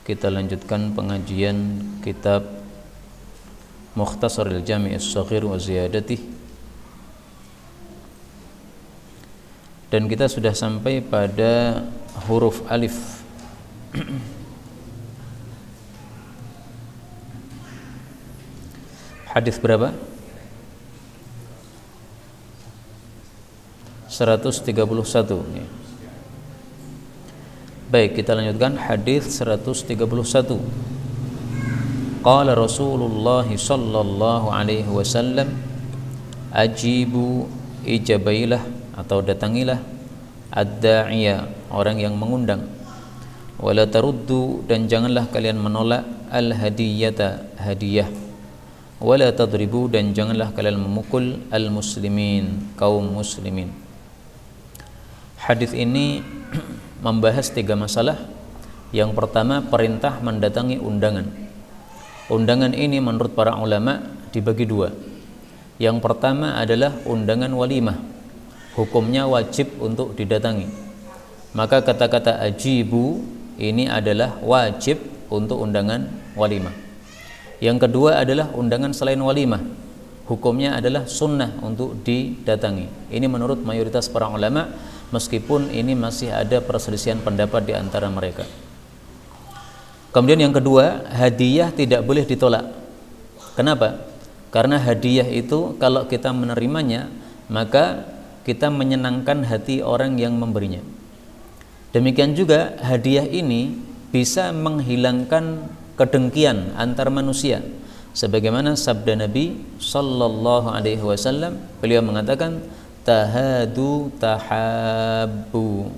Kita lanjutkan pengajian kitab Mukhtasaril Jami' As-Shaghir wa Ziyadatih. Dan kita sudah sampai pada huruf alif. Hadis berapa? 131 ya. Baik, kita lanjutkan hadis 131. Qala Rasulullah sallallahu alaihi wasallam, ajibu, ijabailah atau datangilah ad-da'iya, orang yang mengundang, wala taruddu, dan janganlah kalian menolak al-hadiyata, hadiah, wala tadribu, dan janganlah kalian memukul al-muslimin, kaum muslimin. Hadis ini membahas 3 masalah. Yang pertama, perintah mendatangi undangan. Undangan ini menurut para ulama dibagi 2. Yang pertama adalah undangan walimah, hukumnya wajib untuk didatangi. Maka kata-kata ajibu ini adalah wajib untuk undangan walimah. Yang kedua adalah undangan selain walimah, hukumnya adalah sunnah untuk didatangi. Ini menurut mayoritas para ulama, meskipun ini masih ada perselisihan pendapat di antara mereka. Kemudian yang kedua, hadiah tidak boleh ditolak. Kenapa? Karena hadiah itu kalau kita menerimanya, maka kita menyenangkan hati orang yang memberinya. Demikian juga hadiah ini bisa menghilangkan kedengkian antar manusia. Sebagaimana sabda Nabi sallallahu alaihi wasallam, beliau mengatakan, tahadu tahabbu,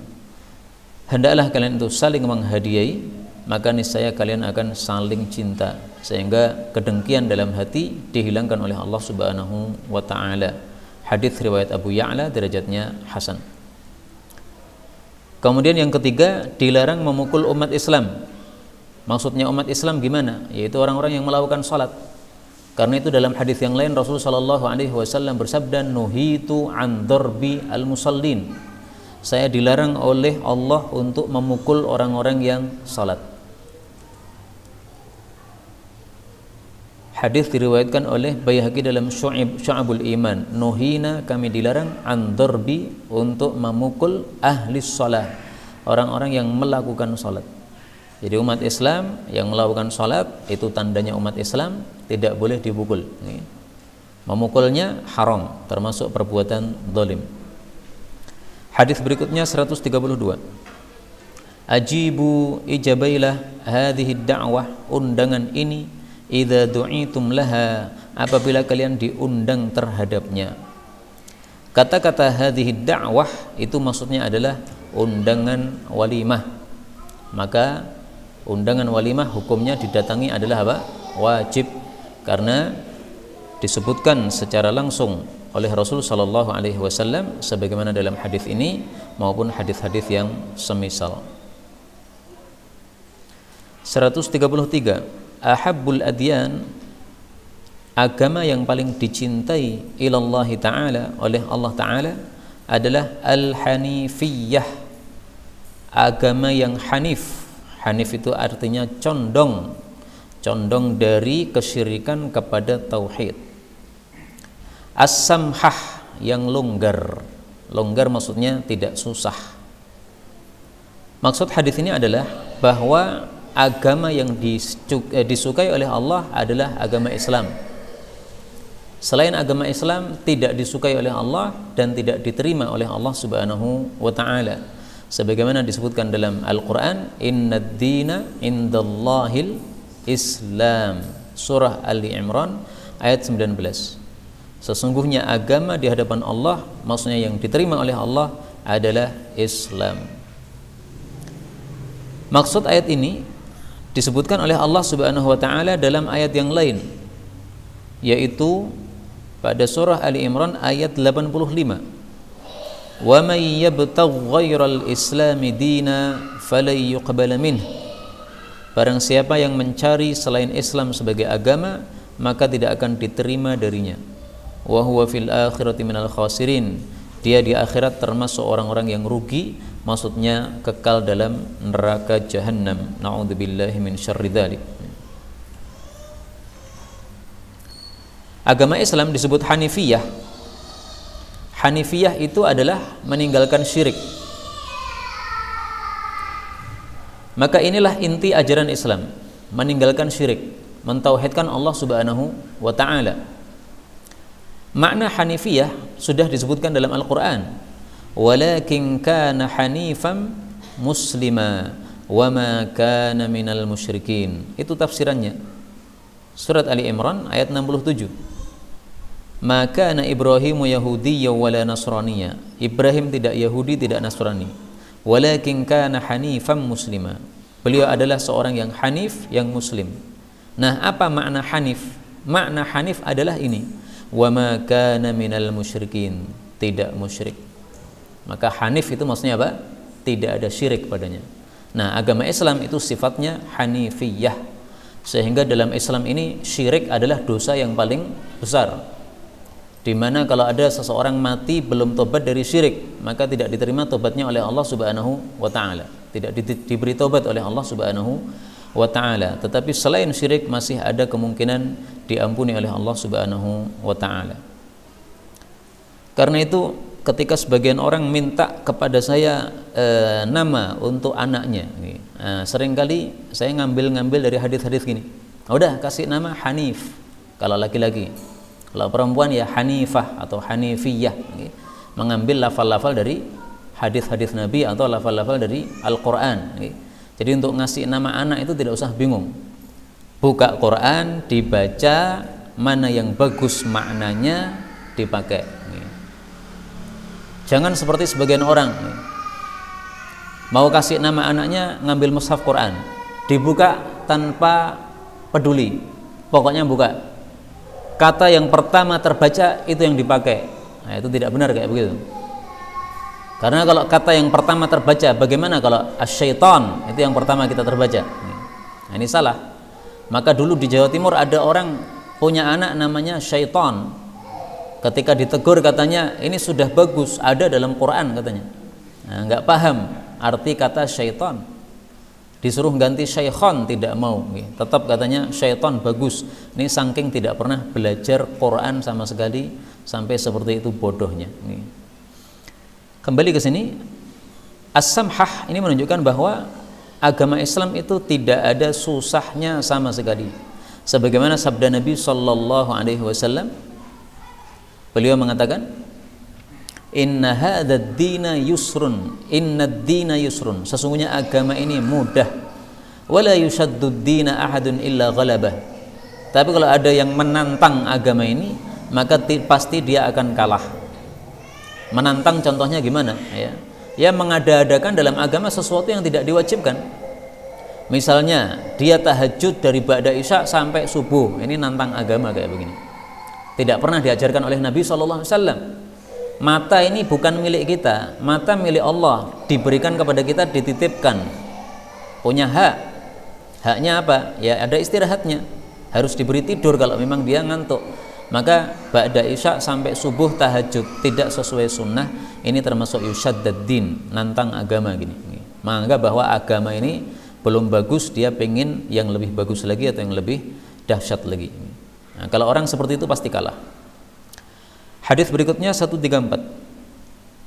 hendaklah kalian itu saling menghadiahi, maka niscaya kalian akan saling cinta, sehingga kedengkian dalam hati dihilangkan oleh Allah Subhanahu wa taala. Hadis riwayat Abu Ya'la, derajatnya hasan. Kemudian yang ketiga, dilarang memukul umat Islam. Maksudnya umat Islam gimana? Yaitu orang-orang yang melakukan salat. Karena itu dalam hadis yang lain Rasulullah sallallahu alaihi wasallam bersabda, nuhitu an darbi al-musallin, saya dilarang oleh Allah untuk memukul orang-orang yang salat. Hadis diriwayatkan oleh Baihaqi dalam Syu'abul Iman, nuhina, kami dilarang, an darbi, untuk memukul ahli salat, orang-orang yang melakukan salat. Jadi umat Islam yang melakukan salat itu tandanya umat Islam, tidak boleh dipukul. Memukulnya haram, termasuk perbuatan zalim. Hadis berikutnya 132. Ajibu, ijabailah hadhihi da'wah, undangan ini, idza du'itum laha, apabila kalian diundang terhadapnya. Kata-kata hadhihi da'wah itu maksudnya adalah undangan walimah. Maka undangan walimah hukumnya didatangi adalah apa? Wajib, karena disebutkan secara langsung oleh Rasul sallallahu alaihi wasallam sebagaimana dalam hadis ini maupun hadis-hadis yang semisal. 133. Ahabbul adyan, agama yang paling dicintai ilallahi ta'ala, oleh Allah ta'ala, adalah al-hanifiyah, agama yang hanif. Hanif itu artinya condong, condong dari kesyirikan kepada tauhid. As-samhah, yang longgar. Longgar maksudnya tidak susah. Maksud hadis ini adalah bahwa agama yang disukai oleh Allah adalah agama Islam. Selain agama Islam tidak disukai oleh Allah dan tidak diterima oleh Allah Subhanahu wa taala. Sebagaimana disebutkan dalam Al-Qur'an, innad dina indallahil Islam. Surah Ali Imran ayat 19. Sesungguhnya agama di hadapan Allah, maksudnya yang diterima oleh Allah, adalah Islam. Maksud ayat ini disebutkan oleh Allah Subhanahu wa taala dalam ayat yang lain, yaitu pada surah Ali Imran ayat 85. Wa may yabtagh ghairal islami dina falan yuqbala minh, barang siapa yang mencari selain Islam sebagai agama, maka tidak akan diterima darinya. Wa huwa fil akhirati minal khasirin, dia di akhirat termasuk orang-orang yang rugi. maksudnya kekal dalam neraka Jahannam. Na'udzubillahi min syarri dzalik. Agama Islam disebut Hanifiyah. Hanifiyah itu adalah meninggalkan syirik. Maka inilah inti ajaran Islam, meninggalkan syirik, mentauhidkan Allah Subhanahu wa taala. Makna Hanifiyah sudah disebutkan dalam Al-Qur'an. Walakin kana hanifan muslima wa ma kana minal musyrikin. Itu tafsirannya. Surat Ali Imran ayat 67. Maka na Ibrahimu Yahudiyya wala Nasraniyya. Ibrahim tidak Yahudi, tidak Nasrani. Walakin kana hanifan muslima. Beliau adalah seorang yang hanif, yang muslim. Nah, apa makna hanif? Makna hanif adalah ini. Wa ma kana minal musyrikin. Tidak musyrik. Maka hanif itu maksudnya apa? Tidak ada syirik padanya. Nah, agama Islam itu sifatnya hanifiyah. Sehingga dalam Islam ini syirik adalah dosa yang paling besar. Di mana kalau ada seseorang mati belum tobat dari syirik, maka tidak diterima tobatnya oleh Allah Subhanahu wa taala. Tidak diberi tobat oleh Allah Subhanahu wa taala. Tetapi selain syirik masih ada kemungkinan diampuni oleh Allah Subhanahu wa taala. Karena itu ketika sebagian orang minta kepada saya nama untuk anaknya, seringkali saya ngambil dari hadis-hadis gini. Udah kasih nama Hanif kalau laki-laki. Kalau perempuan ya Hanifah atau Hanifiyah, mengambil lafal-lafal dari hadis-hadis Nabi atau lafal-lafal dari Al-Quran. Jadi untuk ngasih nama anak itu tidak usah bingung. Buka Quran, dibaca, mana yang bagus maknanya dipakai. Jangan seperti sebagian orang mau kasih nama anaknya ngambil mushaf Quran, dibuka tanpa peduli, pokoknya buka. Kata yang pertama terbaca itu yang dipakai. Nah, itu tidak benar kayak begitu. Karena kalau kata yang pertama terbaca, bagaimana kalau asyaiton itu yang pertama kita terbaca? Nah, ini salah. Maka dulu di Jawa Timur ada orang punya anak namanya Syaiton. Ketika ditegur katanya ini sudah bagus, ada dalam Quran katanya. Nah, nggak paham arti kata syaiton. Disuruh ganti syaikhon tidak mau, tetap katanya syaiton bagus. Ini saking tidak pernah belajar Quran sama sekali, sampai seperti itu bodohnya. Kembali ke sini, as-samhah ini menunjukkan bahwa agama Islam itu tidak ada susahnya sama sekali. Sebagaimana sabda Nabi Sallallahu Alaihi Wasallam, beliau mengatakan, Inna hadzal dina yusrun, innad dina yusrun. Sesungguhnya agama ini mudah. Wala yushaddud dina ahadun illa ghalabah. Tapi kalau ada yang menantang agama ini, maka pasti dia akan kalah. Menantang contohnya gimana? Ya mengada-adakan dalam agama sesuatu yang tidak diwajibkan. Misalnya dia tahajud dari ba'da isya sampai subuh. Ini nantang agama kayak begini. Tidak pernah diajarkan oleh Nabi SAW. Mata ini bukan milik kita, mata milik Allah, diberikan kepada kita, dititipkan, punya hak. Haknya apa? Ya ada istirahatnya, harus diberi tidur kalau memang dia ngantuk. Maka ba'da isya sampai subuh tahajud tidak sesuai sunnah, ini termasuk yushaddad din, nantang agama gini. Menganggap bahwa agama ini belum bagus, dia pengen yang lebih bagus lagi atau yang lebih dahsyat lagi. Nah, kalau orang seperti itu pasti kalah. Hadis berikutnya 134.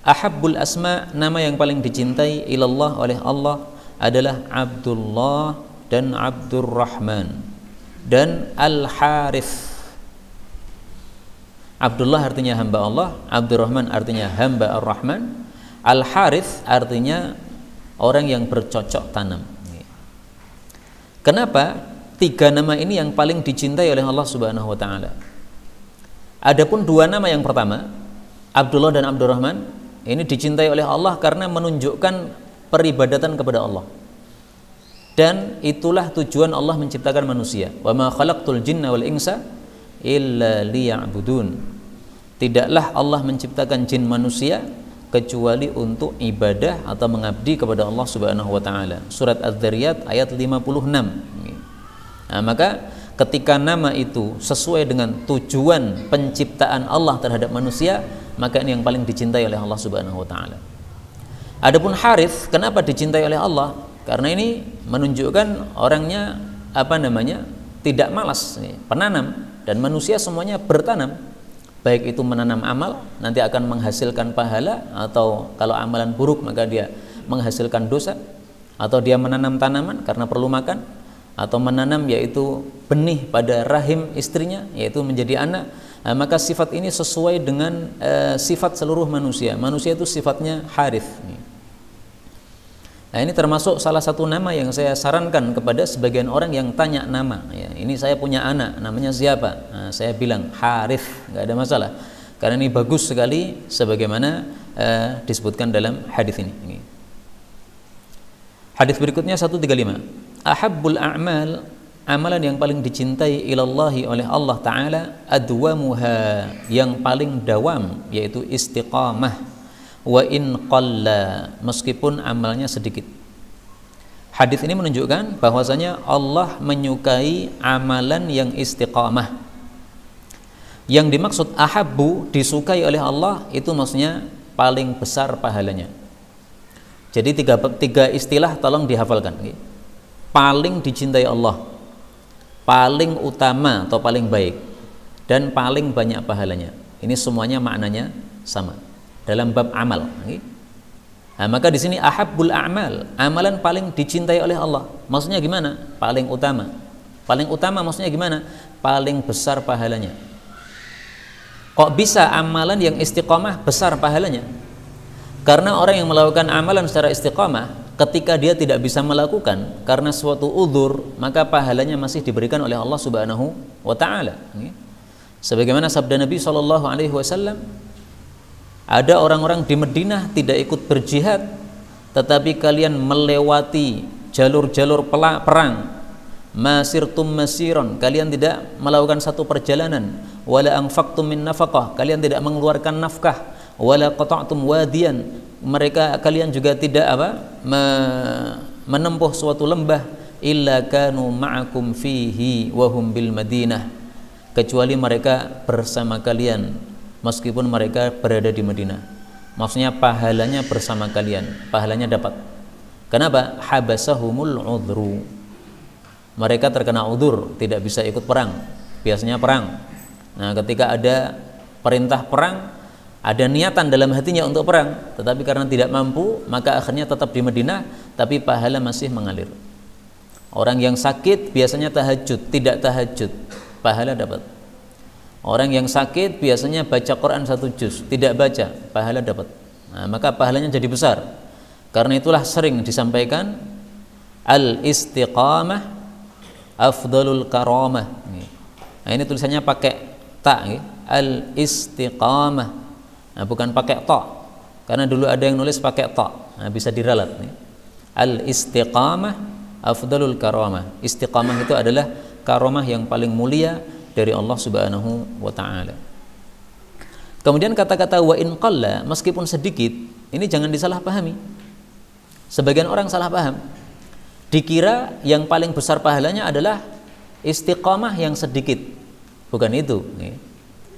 Ahabbul asma, nama yang paling dicintai ilallah oleh Allah adalah Abdullah dan Abdurrahman dan Al-Harith. Abdullah artinya hamba Allah, Abdurrahman artinya hamba Ar-Rahman, Al-Harith artinya orang yang bercocok tanam. Kenapa tiga nama ini yang paling dicintai oleh Allah Subhanahu wa taala? Adapun dua nama yang pertama, Abdullah dan Abdurrahman, ini dicintai oleh Allah karena menunjukkan peribadatan kepada Allah. Dan itulah tujuan Allah menciptakan manusia. Wa ma khalaqtul jinna wal insa illa liya'budun. Tidaklah Allah menciptakan jin manusia kecuali untuk ibadah atau mengabdi kepada Allah Subhanahu wa taala. Surat Az-Dzariyat ayat 56. Nah, maka ketika nama itu sesuai dengan tujuan penciptaan Allah terhadap manusia, maka ini yang paling dicintai oleh Allah Subhanahu wa taala. Adapun Harith, kenapa dicintai oleh Allah? Karena ini menunjukkan orangnya tidak malas, penanam, dan manusia semuanya bertanam. Baik itu menanam amal, nanti akan menghasilkan pahala, atau kalau amalan buruk maka dia menghasilkan dosa, atau dia menanam tanaman karena perlu makan, atau menanam yaitu benih pada rahim istrinya, yaitu menjadi anak. Nah, maka sifat ini sesuai dengan sifat seluruh manusia. Manusia itu sifatnya Harith. Nah, ini termasuk salah satu nama yang saya sarankan kepada sebagian orang yang tanya nama. Ya, ini saya punya anak, namanya siapa? Nah, saya bilang Harith, nggak ada masalah. Karena ini bagus sekali, sebagaimana disebutkan dalam hadis ini. Hadis berikutnya 135. Ahabbul a'mal, amalan yang paling dicintai ilallahi oleh Allah Ta'ala, adwamuha, yang paling dawam, yaitu istiqamah. Wa in qalla, meskipun amalnya sedikit. Hadis ini menunjukkan bahwasanya Allah menyukai amalan yang istiqamah. Yang dimaksud ahabbu, disukai oleh Allah, itu maksudnya paling besar pahalanya. Jadi tiga istilah tolong dihafalkan. Paling dicintai Allah, paling utama atau paling baik, dan paling banyak pahalanya. Ini semuanya maknanya sama dalam bab amal. Nah, maka di sini ahabbul a'mal, amalan paling dicintai oleh Allah. Maksudnya gimana? Paling utama. Paling utama maksudnya gimana? Paling besar pahalanya. Kok bisa amalan yang istiqamah besar pahalanya? Karena orang yang melakukan amalan secara istiqamah, ketika dia tidak bisa melakukan karena suatu udzur, maka pahalanya masih diberikan oleh Allah Subhanahu wa Ta'ala. Sebagaimana sabda Nabi SAW, ada orang-orang di Madinah tidak ikut berjihad, tetapi kalian melewati jalur-jalur perang, masirtum masiron, kalian tidak melakukan satu perjalanan, wala anfaqtum min nafaqah, kalian tidak mengeluarkan nafkah, wala qata'tum wadiyan, kalian juga tidak menempuh suatu lembah, illa kanu ma'akum fihi wa hum bil Madinah, kecuali mereka bersama kalian meskipun mereka berada di Madinah. Maksudnya pahalanya bersama kalian, pahalanya dapat. Kenapa? Habasahumul udhru, mereka terkena udzur, tidak bisa ikut perang, biasanya perang. Nah, ketika ada perintah perang, ada niatan dalam hatinya untuk perang, tetapi karena tidak mampu, maka akhirnya tetap di Madinah, tapi pahala masih mengalir. Orang yang sakit biasanya tahajud, tidak tahajud, pahala dapat. Orang yang sakit biasanya baca Quran 1 juz, tidak baca, pahala dapat. Nah, maka pahalanya jadi besar. Karena itulah sering disampaikan al-istiqamah afdalul karamah. Nah, ini tulisannya pakai ta, al-istiqamah. Nah, bukan pakai ta. Karena dulu ada yang nulis pakai ta. Nah, bisa diralat. Al-istiqamah afdalul karamah. Istiqamah itu adalah karamah yang paling mulia dari Allah Subhanahu wa Ta'ala. Kemudian kata-kata wa in qalla, meskipun sedikit, ini jangan disalahpahami. Sebagian orang salah paham, dikira yang paling besar pahalanya adalah istiqamah yang sedikit. Bukan itu.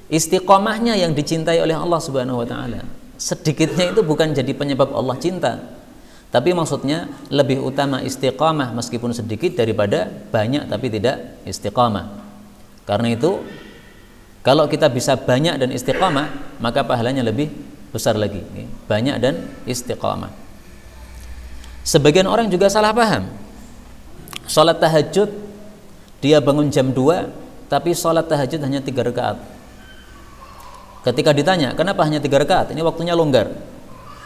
Istiqamahnya yang dicintai oleh Allah Subhanahu wa Ta'ala. Sedikitnya itu bukan jadi penyebab Allah cinta, tapi maksudnya lebih utama istiqamah meskipun sedikit daripada banyak tapi tidak istiqamah. Karena itu, kalau kita bisa banyak dan istiqamah, maka pahalanya lebih besar lagi. Banyak dan istiqamah. Sebagian orang juga salah paham. Salat tahajud, dia bangun jam 2, tapi salat tahajud hanya 3 rakaat. Ketika ditanya, kenapa hanya 3 rakaat? Ini waktunya longgar.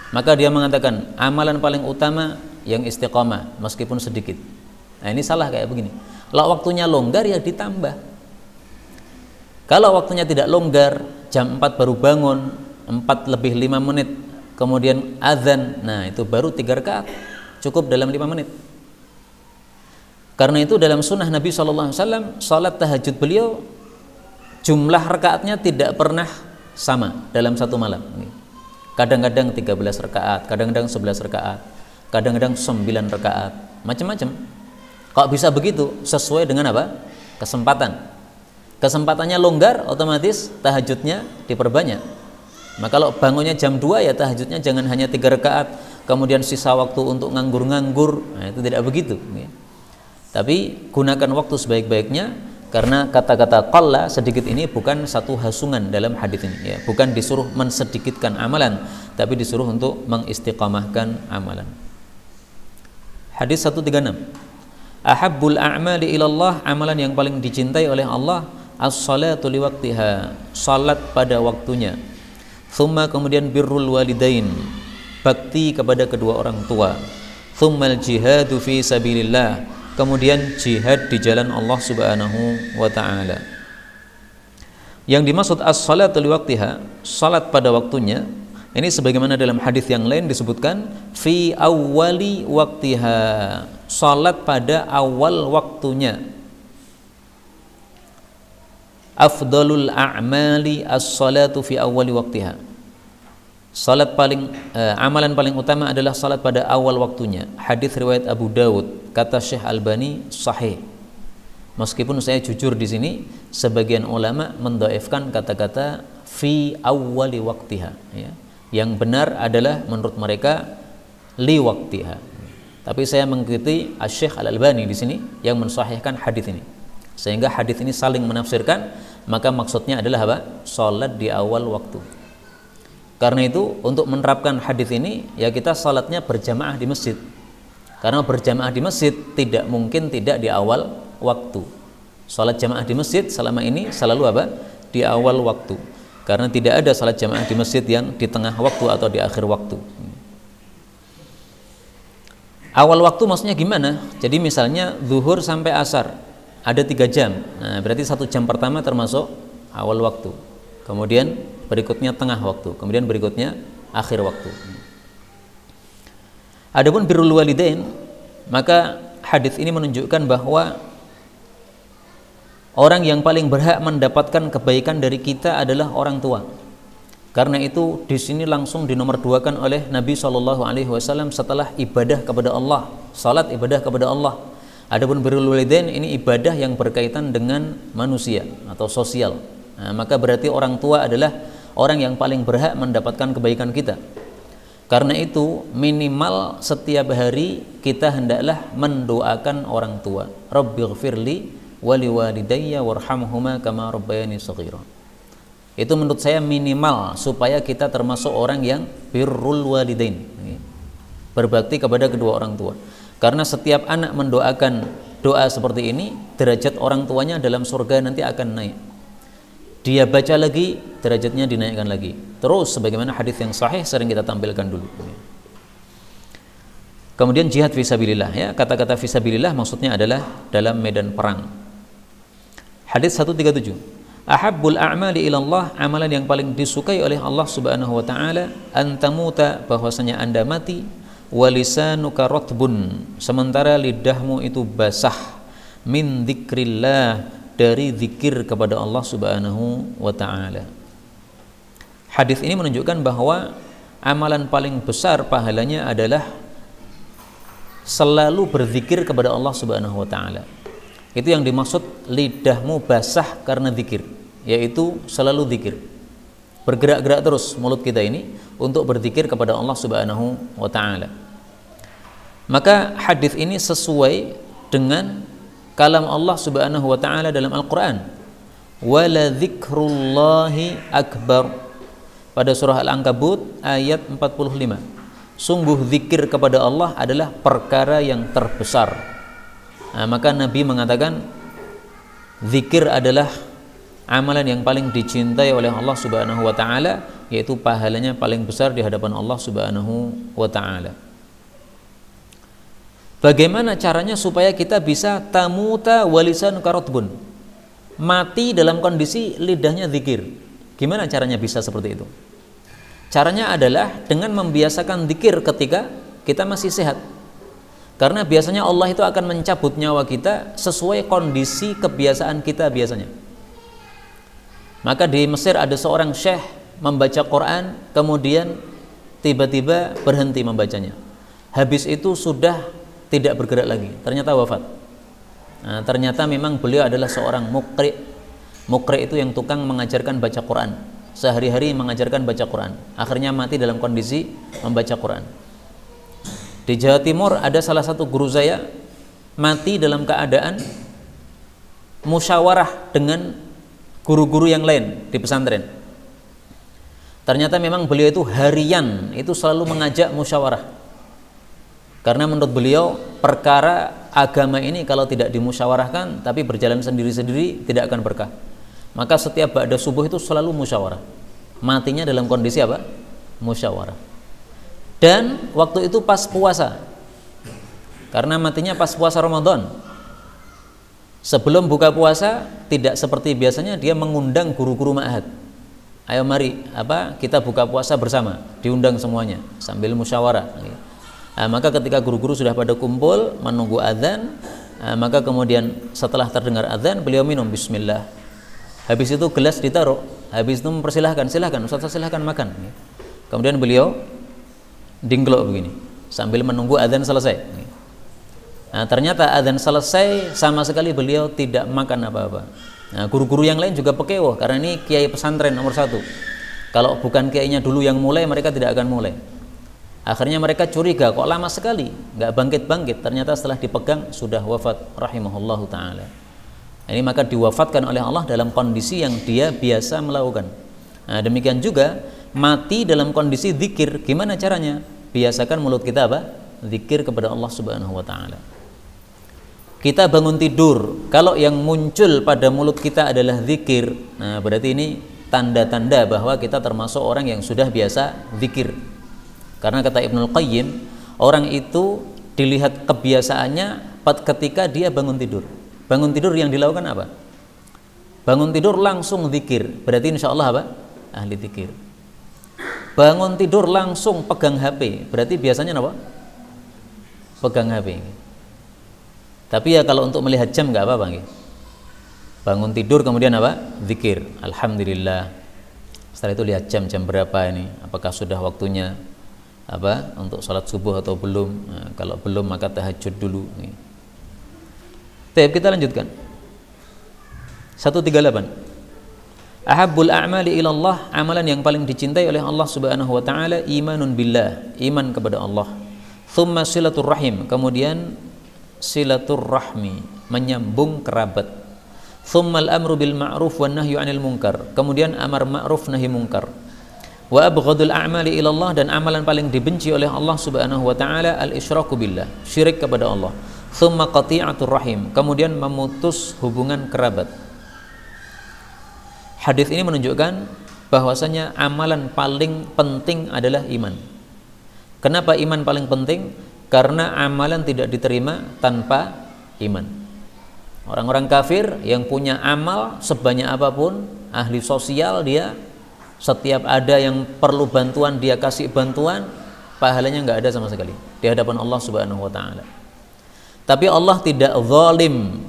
Maka dia mengatakan, amalan paling utama yang istiqamah, meskipun sedikit. Nah, ini salah kayak begini. Kalau waktunya longgar, ya ditambah. Kalau waktunya tidak longgar, jam 4 baru bangun, 4 lebih 5 menit, kemudian azan, nah itu baru 3 rakaat, cukup dalam 5 menit. Karena itu dalam sunnah Nabi SAW, salat tahajud beliau, jumlah rakaatnya tidak pernah sama dalam satu malam. Kadang-kadang 13 rakaat, kadang-kadang 11 rakaat, kadang-kadang 9 rakaat, macam-macam. Kok bisa begitu? Sesuai dengan apa? Kesempatan. Kesempatannya longgar, otomatis tahajudnya diperbanyak. Maka kalau bangunnya jam 2, ya tahajudnya jangan hanya 3 rakaat, kemudian sisa waktu untuk nganggur-nganggur. Nah, itu tidak begitu. Ya. Tapi gunakan waktu sebaik-baiknya, karena kata-kata qalla sedikit ini bukan satu hasungan dalam hadis ini. Ya. Bukan disuruh mensedikitkan amalan, tapi disuruh untuk mengistiqamahkan amalan. Hadis 136. Ahabbul a'mali ilallah, amalan yang paling dicintai oleh Allah, as-salatu liwaqtiha, salat pada waktunya. Thumma, kemudian birrul walidain, bakti kepada kedua orang tua. Thummal jihadu fi sabilillah, kemudian jihad di jalan Allah Subhanahu wa taala. Yang dimaksud as-salatu liwaqtiha, salat pada waktunya, ini sebagaimana dalam hadis yang lain disebutkan fi awwali waqtiha, salat pada awal waktunya. Afdalul a'mali as-salatu fi awwali waqtiha. Salat amalan paling utama adalah salat pada awal waktunya. Hadis riwayat Abu Dawud, kata Syekh Albani sahih. Meskipun saya jujur di sini, sebagian ulama mendhaifkan kata-kata fi awwali waqtiha, ya. Yang benar adalah menurut mereka li waqtiha. Tapi saya mengikuti Syekh Al-Albani di sini yang mensahihkan hadis ini. Sehingga hadis ini saling menafsirkan, maka maksudnya adalah apa? Salat di awal waktu. Karena itu untuk menerapkan hadis ini, ya kita salatnya berjamaah di masjid. Karena berjamaah di masjid tidak mungkin tidak di awal waktu. Salat jamaah di masjid selama ini selalu apa? Di awal waktu. Karena tidak ada salat jamaah di masjid yang di tengah waktu atau di akhir waktu. Awal waktu maksudnya gimana? Jadi misalnya zuhur sampai asar, ada 3 jam. Nah, berarti 1 jam pertama termasuk awal waktu. Kemudian berikutnya tengah waktu. Kemudian berikutnya akhir waktu. Adapun birrul walidain, maka hadis ini menunjukkan bahwa orang yang paling berhak mendapatkan kebaikan dari kita adalah orang tua. Karena itu di sini langsung dinomorduakan oleh Nabi SAW setelah ibadah kepada Allah, salat ibadah kepada Allah. Adapun birrul walidain ini ibadah yang berkaitan dengan manusia atau sosial. Nah, maka berarti orang tua adalah orang yang paling berhak mendapatkan kebaikan kita. Karena itu minimal setiap hari kita hendaklah mendoakan orang tua. Rabbighfirli wa liwalidayya warhamhuma kama rabbayani shaghira. Itu menurut saya minimal supaya kita termasuk orang yang birrul walidain, berbakti kepada kedua orang tua. Karena setiap anak mendoakan doa seperti ini, derajat orang tuanya dalam surga nanti akan naik. Dia baca lagi, derajatnya dinaikkan lagi. Terus sebagaimana hadis yang sahih sering kita tampilkan dulu. Kemudian jihad fisabilillah, ya. Kata-kata fisabilillah maksudnya adalah dalam medan perang. Hadis 137. Ahabbul a'mali ilallah, amalan yang paling disukai oleh Allah Subhanahu wa taala, antamuta, bahwasanya Anda mati, walisanuka ratbun, sementara lidahmu itu basah, min dzikrillah, dari zikir kepada Allah Subhanahu wa taala. Hadis ini menunjukkan bahwa amalan paling besar pahalanya adalah selalu berzikir kepada Allah Subhanahu wa taala. Itu yang dimaksud lidahmu basah karena zikir, yaitu selalu zikir. Bergerak-gerak terus mulut kita ini untuk berzikir kepada Allah Subhanahu wa taala. Maka hadis ini sesuai dengan kalam Allah Subhanahu wa taala dalam Al-Qur'an. Wala dzikrullahi akbar. Pada surah Al-Ankabut ayat 45. Sungguh zikir kepada Allah adalah perkara yang terbesar. Nah, maka Nabi mengatakan zikir adalah amalan yang paling dicintai oleh Allah Subhanahu wa taala, yaitu pahalanya paling besar di hadapan Allah Subhanahu wa taala. Bagaimana caranya supaya kita bisa tamuta walisan karatbun, mati dalam kondisi lidahnya zikir? Gimana caranya bisa seperti itu? Caranya adalah dengan membiasakan zikir ketika kita masih sehat. Karena biasanya Allah itu akan mencabut nyawa kita sesuai kondisi kebiasaan kita biasanya. Maka di Mesir ada seorang syekh membaca Quran, kemudian tiba-tiba berhenti membacanya. Habis itu sudah tidak bergerak lagi, ternyata wafat. Nah, ternyata memang beliau adalah seorang muqri. Muqri itu yang tukang mengajarkan baca Quran, sehari-hari mengajarkan baca Quran. Akhirnya mati dalam kondisi membaca Quran. Di Jawa Timur ada salah satu guru saya mati dalam keadaan musyawarah dengan guru-guru yang lain di pesantren. Ternyata memang beliau itu harian itu selalu mengajak musyawarah. Karena menurut beliau perkara agama ini kalau tidak dimusyawarahkan tapi berjalan sendiri-sendiri tidak akan berkah. Maka setiap ba'da subuh itu selalu musyawarah. Matinya dalam kondisi apa? Musyawarah. Dan waktu itu pas puasa. Karena matinya pas puasa Ramadan. Sebelum buka puasa tidak seperti biasanya dia mengundang guru-guru ma'had. Ayo mari kita buka puasa bersama, diundang semuanya sambil musyawarah. Maka ketika guru-guru sudah pada kumpul menunggu azan, maka kemudian setelah terdengar azan beliau minum bismillah. Habis itu gelas ditaruh, habis itu mempersilahkan, silahkan Ustaz, silahkan makan. Kemudian beliau dingklok begini sambil menunggu azan selesai. Ternyata azan selesai sama sekali beliau tidak makan apa-apa. Guru-guru yang lain juga pekewoh karena ini kiai pesantren nomor 1. Kalau bukan kiainya dulu yang mulai, mereka tidak akan mulai. Akhirnya mereka curiga, kok lama sekali nggak bangkit-bangkit. Ternyata setelah dipegang sudah wafat rahimahullahu ta'ala. Ini maka diwafatkan oleh Allah dalam kondisi yang dia biasa melakukan. Demikian juga mati dalam kondisi zikir. Gimana caranya? Biasakan mulut kita zikir kepada Allah subhanahu wa ta'ala. Kita bangun tidur, kalau yang muncul pada mulut kita adalah zikir, berarti ini tanda-tanda bahwa kita termasuk orang yang sudah biasa zikir. Karena kata Ibnul Qayyim, orang itu dilihat kebiasaannya ketika dia bangun tidur. Bangun tidur yang dilakukan apa? Bangun tidur langsung zikir, berarti insya Allah ahli zikir. Bangun tidur langsung pegang HP, berarti biasanya apa? Pegang HP. Tapi ya kalau untuk melihat jam nggak apa-apa. Bangun tidur kemudian zikir, alhamdulillah. Setelah itu lihat jam berapa ini, apakah sudah waktunya untuk sholat subuh atau belum. Kalau belum maka tahajud dulu. Baik, kita lanjutkan. 138. Ahabbul a'mali ilallah, amalan yang paling dicintai oleh Allah subhanahu wa ta'ala, imanun billah, iman kepada Allah. Thumma silatur rahim, kemudian silatur rahmi, menyambung kerabat. Thummal amru bil ma'ruf wan nahyu 'anil munkar, kemudian amar ma'ruf nahi munkar. Wa abghadul a'mali ila Allah, dan amalan paling dibenci oleh Allah subhanahu wa ta'ala al isyraku billah, syirik kepada Allah. Thumma qati'atur rahim, kemudian memutus hubungan kerabat. Hadis ini menunjukkan bahwasanya amalan paling penting adalah iman. Kenapa iman paling penting? Karena amalan tidak diterima tanpa iman. Orang-orang kafir yang punya amal sebanyak apapun, ahli sosial dia, setiap ada yang perlu bantuan dia kasih bantuan, pahalanya nggak ada sama sekali di hadapan Allah subhanahu wa ta'ala. Tapi Allah tidak zalim,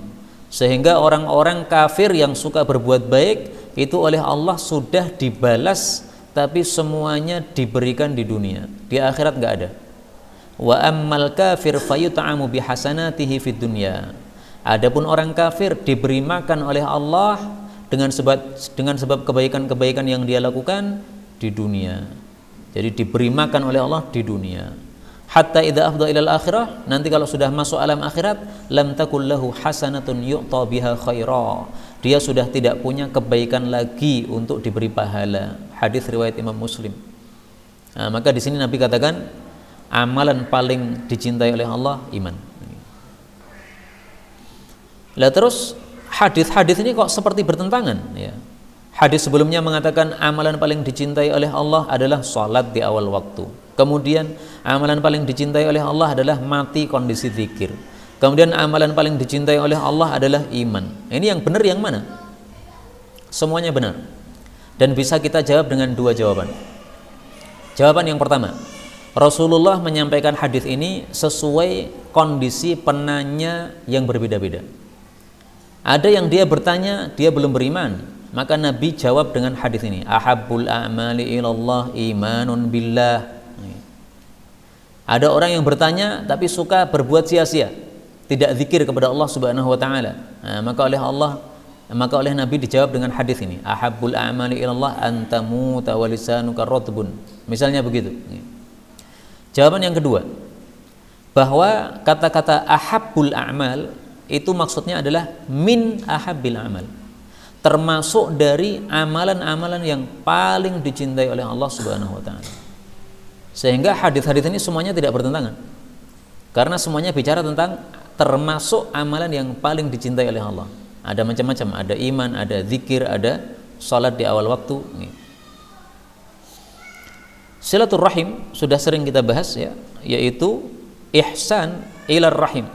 sehingga orang-orang kafir yang suka berbuat baik itu oleh Allah sudah dibalas, tapi semuanya diberikan di dunia. Di akhirat nggak ada. Wa ammal kafir fayut'amu bihasanatihi fid dunya. Adapun orang kafir diberi makan oleh Allah dengan sebab kebaikan-kebaikan yang dia lakukan di dunia. Jadi diberi makan oleh Allah di dunia. Hatta idza afdha ilal akhirah, nanti kalau sudah masuk alam akhirat, lam takul lahu hasanatun yu'ta biha khaira. Dia sudah tidak punya kebaikan lagi untuk diberi pahala. Hadis riwayat Imam Muslim. Maka di sini Nabi katakan amalan paling dicintai oleh Allah iman. Lah terus hadis-hadis ini kok seperti bertentangan ya. Hadis sebelumnya mengatakan amalan paling dicintai oleh Allah adalah salat di awal waktu. Kemudian amalan paling dicintai oleh Allah adalah mati kondisi zikir. Kemudian amalan paling dicintai oleh Allah adalah iman. Ini yang benar yang mana? Semuanya benar. Dan bisa kita jawab dengan dua jawaban. Jawaban yang pertama, Rasulullah menyampaikan hadis ini sesuai kondisi penanya yang berbeda-beda. Ada yang dia bertanya, dia belum beriman, maka Nabi jawab dengan hadis ini, ahabbul a'mali ilallah imanun billah. Ada orang yang bertanya tapi suka berbuat sia-sia, tidak zikir kepada Allah subhanahu wa ta'ala. Maka oleh Nabi dijawab dengan hadis ini, ahabbul a'mali ilallah antamuta walisanuka rotbun. Misalnya begitu. Jawaban yang kedua, bahwa kata-kata ahabbul a'mal itu maksudnya adalah min ahabbil a'mal, termasuk dari amalan-amalan yang paling dicintai oleh Allah Subhanahu wa taala. Sehingga hadis-hadis ini semuanya tidak bertentangan. Karena semuanya bicara tentang termasuk amalan yang paling dicintai oleh Allah. Ada macam-macam, ada iman, ada zikir, ada salat di awal waktu. Silaturrahim sudah sering kita bahas ya, yaitu ihsan ilar rahim,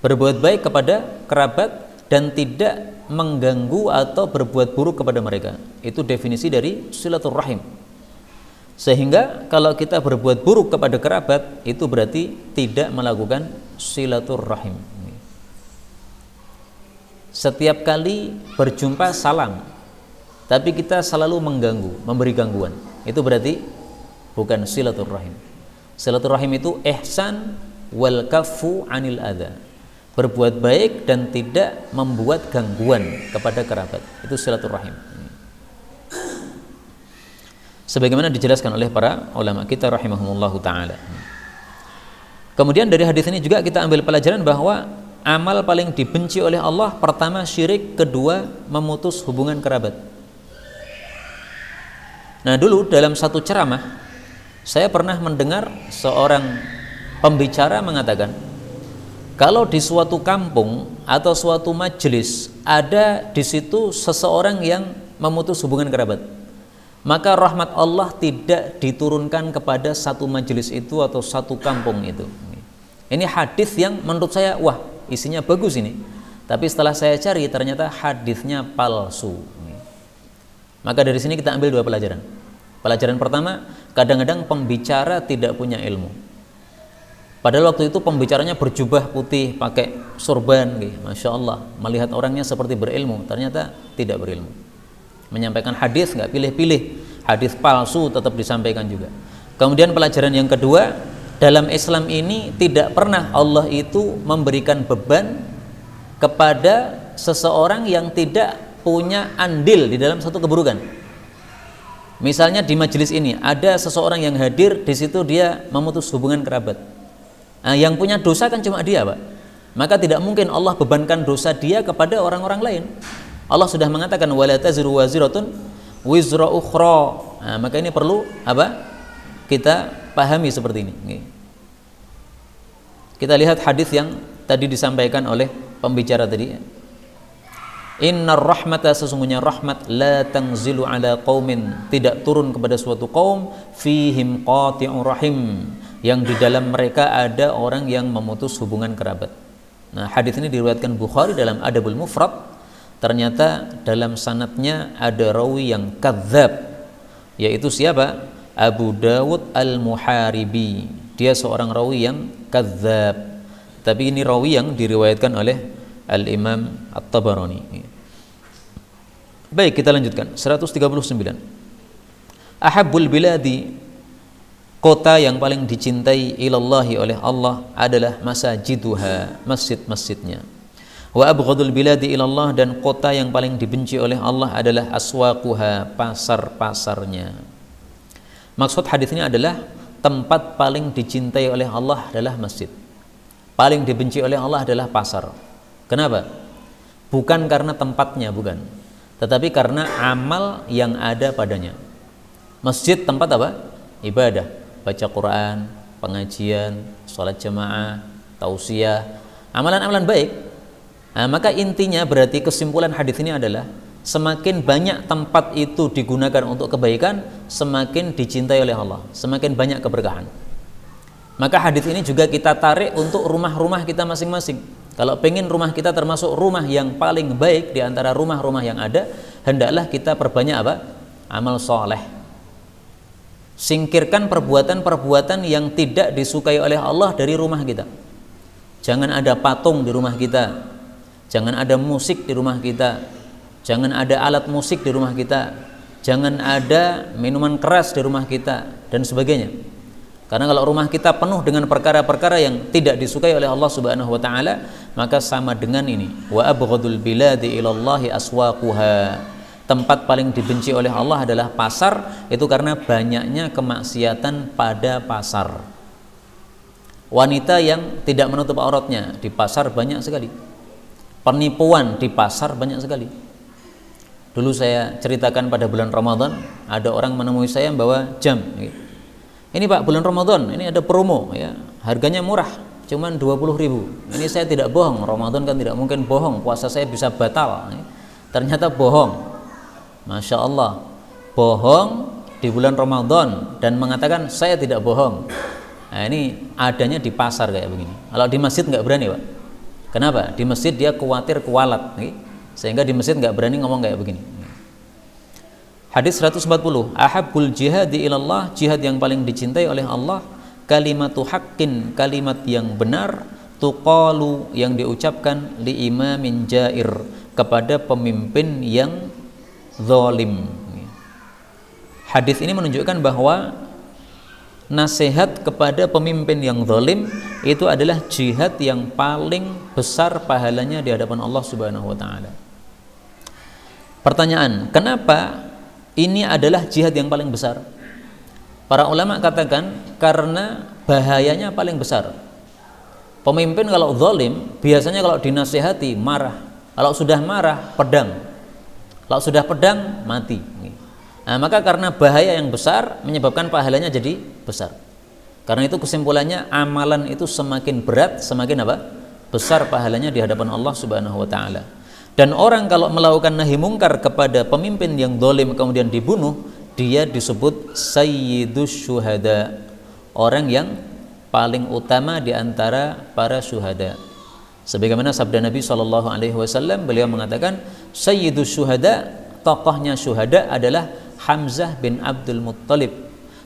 berbuat baik kepada kerabat dan tidak mengganggu atau berbuat buruk kepada mereka. Itu definisi dari silaturrahim. Sehingga kalau kita berbuat buruk kepada kerabat, itu berarti tidak melakukan silaturrahim. Setiap kali berjumpa salam, tapi kita selalu mengganggu, memberi gangguan, itu berarti bukan silaturrahim. Silaturrahim itu ihsan wal kaffu anil adza, berbuat baik dan tidak membuat gangguan kepada kerabat, itu silaturrahim. Sebagaimana dijelaskan oleh para ulama kita rahimahumullahu ta'ala. Kemudian dari hadis ini juga kita ambil pelajaran bahwa amal paling dibenci oleh Allah, pertama syirik, kedua memutus hubungan kerabat. Nah, dulu dalam satu ceramah saya pernah mendengar seorang pembicara mengatakan, kalau di suatu kampung atau suatu majelis ada di situ seseorang yang memutus hubungan kerabat, maka rahmat Allah tidak diturunkan kepada satu majelis itu atau satu kampung itu. Ini hadis yang menurut saya, wah, isinya bagus ini. Tapi setelah saya cari ternyata hadisnya palsu. Maka dari sini kita ambil dua pelajaran. Pelajaran pertama, kadang-kadang pembicara tidak punya ilmu. Padahal waktu itu pembicaranya berjubah putih, pakai sorban, Masya Allah, melihat orangnya seperti berilmu, ternyata tidak berilmu. Menyampaikan hadis nggak pilih-pilih, hadis palsu tetap disampaikan juga. Kemudian pelajaran yang kedua, dalam Islam ini tidak pernah Allah itu memberikan beban kepada seseorang yang tidak punya andil di dalam satu keburukan. Misalnya di majelis ini ada seseorang yang hadir, di situ dia memutus hubungan kerabat. Nah, yang punya dosa kan cuma dia, Pak. Maka tidak mungkin Allah bebankan dosa dia kepada orang-orang lain. Allah sudah mengatakan wala taziru waziratun wizra ukhra. Nah, maka ini perlu apa? Kita pahami seperti ini. Kita lihat hadis yang tadi disampaikan oleh pembicara tadi. Innar rahmata, sesungguhnya rahmat, la tanzilu ala qaumin, tidak turun kepada suatu kaum, fihim qati'ur rahim, yang di dalam mereka ada orang yang memutus hubungan kerabat. Nah, hadis ini diriwayatkan Bukhari dalam Adabul Mufrad. Ternyata dalam sanadnya ada rawi yang kadzab, yaitu siapa? Abu Dawud Al-Muharibi. Dia seorang rawi yang kadzab. Tapi ini rawi yang diriwayatkan oleh Al-Imam At-Tabarani. Baik, kita lanjutkan. 139. Ahabbul biladi, kota yang paling dicintai ilallahi oleh Allah adalah masajiduha, masjid-masjidnya. Wa abghadul biladi ilallah, dan kota yang paling dibenci oleh Allah adalah aswaquha, pasar-pasarnya. Maksud hadisnya adalah tempat paling dicintai oleh Allah adalah masjid. Paling dibenci oleh Allah adalah pasar. Kenapa? Bukan karena tempatnya, bukan. Tetapi karena amal yang ada padanya. Masjid tempat apa? Ibadah, baca Quran, pengajian, sholat jamaah, tausiah, amalan-amalan baik. Nah, maka intinya berarti kesimpulan hadis ini adalah semakin banyak tempat itu digunakan untuk kebaikan, semakin dicintai oleh Allah, semakin banyak keberkahan. Maka hadis ini juga kita tarik untuk rumah-rumah kita masing-masing. Kalau pengen rumah kita termasuk rumah yang paling baik di antara rumah-rumah yang ada, hendaklah kita perbanyak apa? Amal soleh. Singkirkan perbuatan-perbuatan yang tidak disukai oleh Allah dari rumah kita. Jangan ada patung di rumah kita, jangan ada musik di rumah kita, jangan ada alat musik di rumah kita, jangan ada minuman keras di rumah kita, dan sebagainya. Karena kalau rumah kita penuh dengan perkara-perkara yang tidak disukai oleh Allah Subhanahu wa taala, maka sama dengan ini, wa abghadul biladi ilallahi aswaquha. Tempat paling dibenci oleh Allah adalah pasar, itu karena banyaknya kemaksiatan pada pasar. Wanita yang tidak menutup auratnya di pasar banyak sekali. Penipuan di pasar banyak sekali. Dulu saya ceritakan pada bulan Ramadan, ada orang menemui saya membawa jam. Ini Pak, bulan Ramadan, ini ada promo ya, harganya murah, cuman 20.000. Ini saya tidak bohong, Ramadan kan tidak mungkin bohong, puasa saya bisa batal. Ternyata bohong. Masya Allah, bohong di bulan Ramadan dan mengatakan saya tidak bohong. Nah, ini adanya di pasar kayak begini. Kalau di masjid nggak berani Pak. Kenapa? Di masjid dia khawatir kualat, sehingga di masjid nggak berani ngomong kayak begini. Hadis 140, ahabbul jihadi ilallah, jihad yang paling dicintai oleh Allah, kalimatu haqqin, kalimat yang benar, tuqalu, yang diucapkan li imamin jair, kepada pemimpin yang zalim. Hadis ini menunjukkan bahwa nasihat kepada pemimpin yang zalim itu adalah jihad yang paling besar pahalanya di hadapan Allah Subhanahu wa taala. Pertanyaan, kenapa ini adalah jihad yang paling besar? Para ulama katakan karena bahayanya paling besar. Pemimpin kalau zalim biasanya kalau dinasihati marah. Kalau sudah marah pedang. Kalau sudah pedang mati. Nah, maka karena bahaya yang besar menyebabkan pahalanya jadi besar. Karena itu kesimpulannya amalan itu semakin berat, semakin apa? Besar pahalanya di hadapan Allah Subhanahu wa taala. Dan orang kalau melakukan nahi mungkar kepada pemimpin yang zalim kemudian dibunuh, dia disebut sayyidus syuhada, orang yang paling utama di antara para syuhada. Sebagaimana sabda Nabi SAW, beliau mengatakan sayyidus syuhada, tokohnya syuhada adalah Hamzah bin Abdul Muttalib,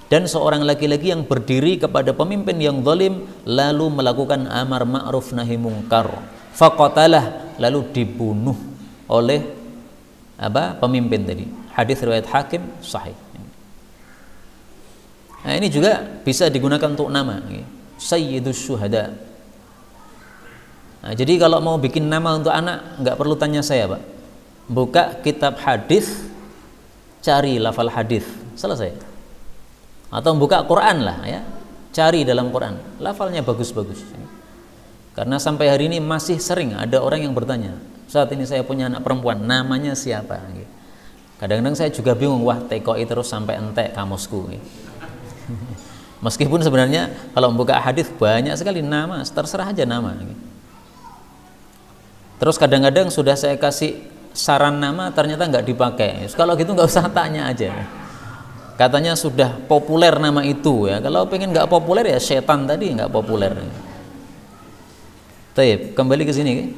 dan seorang laki-laki yang berdiri kepada pemimpin yang zalim lalu melakukan amar ma'ruf nahi mungkar, faqatalah, lalu dibunuh oleh pemimpin tadi. Hadis riwayat Hakim sahih. Nah, ini juga bisa digunakan untuk nama sayyidus syuhada. Nah, jadi kalau mau bikin nama untuk anak nggak perlu tanya saya Pak, buka kitab hadis, cari lafal hadis, selesai. Atau buka Quran lah ya, cari dalam Quran lafalnya bagus-bagus. Karena sampai hari ini masih sering ada orang yang bertanya, saat ini saya punya anak perempuan, namanya siapa? Kadang-kadang saya juga bingung, wah TKI terus sampai entek kamusku. Meskipun sebenarnya kalau membuka hadis banyak sekali nama, terserah aja nama. Terus kadang-kadang sudah saya kasih saran nama ternyata nggak dipakai. Kalau gitu nggak usah tanya aja. Katanya sudah populer nama itu ya. Kalau pengen nggak populer ya setan tadi nggak populer. Taib, kembali ke sini.